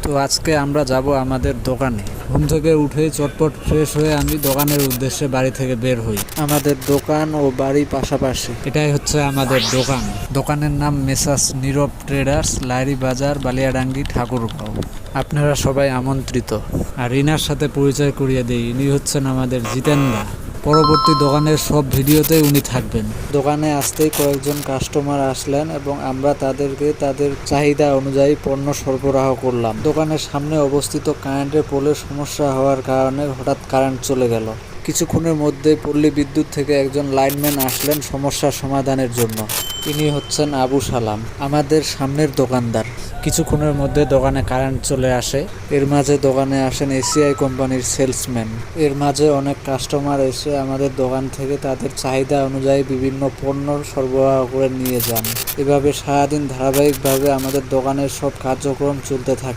তো আজকে আমরা যাব আমাদের দোকানে। ঘুম থেকে উঠে চটপট ফ্রেশ হয়ে আমি দোকানের উদ্দেশ্যে বাড়ি থেকে বের হই। আমাদের দোকান ও বাড়ি পাশাপাশি, এটাই হচ্ছে আমাদের দোকান। দোকানের নাম মেসার্স নীরব ট্রেডার্স, লাইরি বাজার, বালিয়াডাঙ্গি, ঠাকুরগাঁও। আপনারা সবাই আমন্ত্রিত। আর রিনার সাথে পরিচয় করিয়ে দিই, ইনি হচ্ছেন আমাদের জিতেন দা। পরবর্তী দোকানের সব ভিডিওতে উনি থাকবেন। দোকানে আসতেই কয়েকজন কাস্টমার আসলেন এবং আমরা তাদেরকে তাদের চাহিদা অনুযায়ী পণ্য সরবরাহ করলাম। দোকানের সামনে অবস্থিত কারেন্টের পোলের সমস্যা হওয়ার কারণে হঠাৎ কারেন্ট চলে গেল। কিছুক্ষণের মধ্যে পল্লী বিদ্যুৎ থেকে একজন লাইনম্যান আসলেন সমস্যার সমাধানের জন্য। ইনি হচ্ছেন আবু সালাম, আমাদের সামনের দোকানদার। কিছুক্ষণের মধ্যে দোকানে কারেন্ট চলে আসে। এর মাঝে দোকানে আসেন এসিআই কোম্পানির সেলসম্যান। এর মাঝে অনেক কাস্টমার এসে আমাদের দোকান থেকে তাদের চাহিদা অনুযায়ী বিভিন্ন পণ্য সরবরাহ করে নিয়ে যান। এভাবে সারাদিন ধারাবাহিকভাবে আমাদের দোকানের সব কার্যক্রম চলতে থাকে।